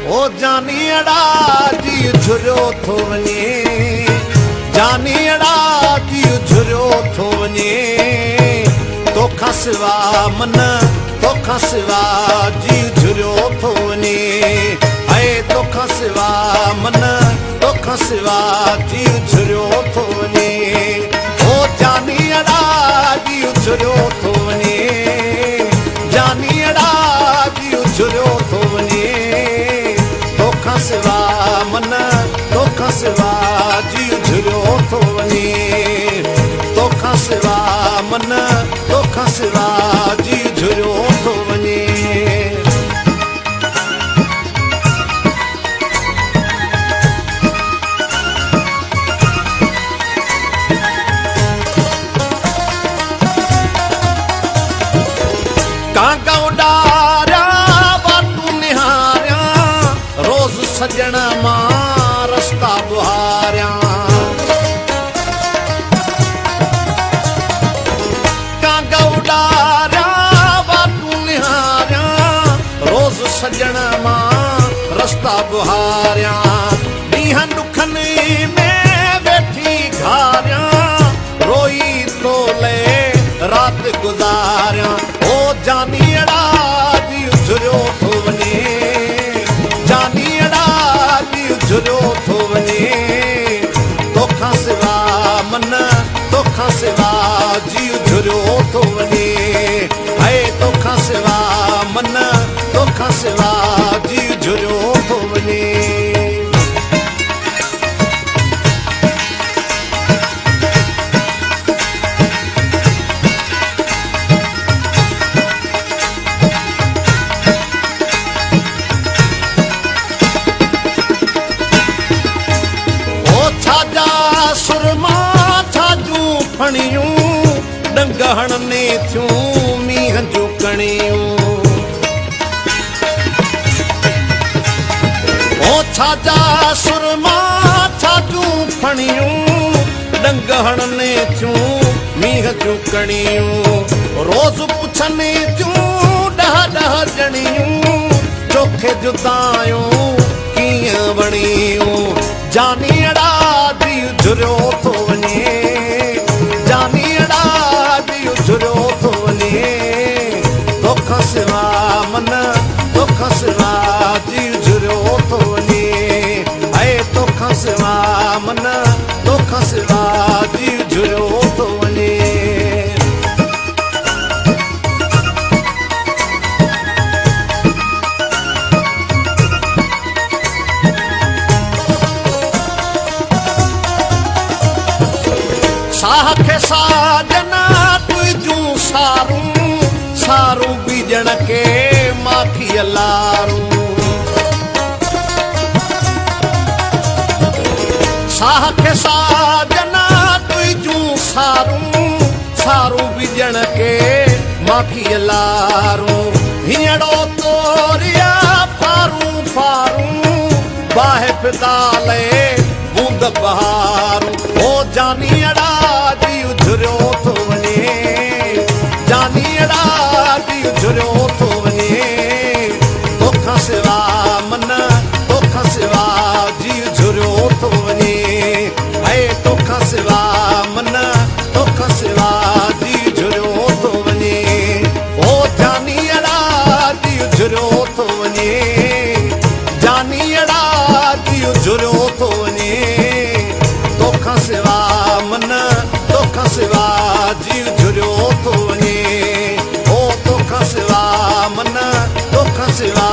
ओ जानियड़ा जी झुरियो थो वञे, जानियड़ा जी झुरियो थो वञे, तोखां सिवा मन तोखां सिवा जी झुरियो थो वञे, ऐं तोखां सिवा मन तोखां सिवा जी झुरियो थो वञे। ओ जानियड़ा जी झुरियो थो वञे, जानियड़ा जी झुरियो थो वञे, तोखां सिवा मन तोखां सिवा जी झुरियो थो वञे, तोखां सिवा मन तोखां सिवा जी झुरियो थो वञे। कांगा उॾारिया बाटू निहारिया, रोज़ सजण मां रस्ता ॿुहारिया, कांगा उॾारिया बाटू निहारिया, रोज़ सजण मां रस्ता ॿुहारिया, ॾींहं ॾुखनि में वेठी घारिया, रोई तोले राति गुज़ारिया। ओ जानियड़ा जी झुरियो थो वञे, जानियड़ा जी झुरियो थो वञे, तोखां सिवा मन तोखां सिवा जी झुरियो थो वञे, ऐं तोखां सिवा मन तोखां सिवा जी झुरियो थो वञे। सुरमा छाजूं फणियूं, डंग हणने थियूं मींहं जूं कणियूं, ओ छाजा सुरमा छाजूं फणियूं, डंग हणने थियूं मींहं जूं कणियूं, रोज़ पुछनि थियूं ॾह ॾह ॼणियूं, चोखे जुदायूं कीअं वणियूं। जानियड़ा जी झुरियो थो वञे, जानियड़ा जी झुरियो थो वञे, तोखां सिवा मन तोखां सिवा जी झुरियो थो वञे, ऐं तोखां सिवा मन तोखां सिवा जी झुरियो थो वञे। साह खे साजना तुंहिंजूं सारूं, सारूं बीजण खे माखीअ लारूं, साह खे साजना तुंहिंजूं सारूं, सारूं बीजण खे माखीअ लारूं, हींअड़ो तोरिया फारूं फारूं, बाहि पिदाले बूंद बहारूं। ओ जानियड़ा जी झुरियो थो वञे, जानियड़ा जी झुरियो थो वञे, तोखां सिवा मन तोखां सिवा जी झुरियो थो वञे, ऐं तोखां सिवा मन तोखां सिवा जी झुरियो थो वञे। ओ जानियड़ा जी झुरियो थो वञे, जानियड़ा जी झुरियो थो वञे, तोखां सिवा मन तोखां सिवा जी झुरियो थो वञे, ओ तोखां सिवा मन तोखां सिवा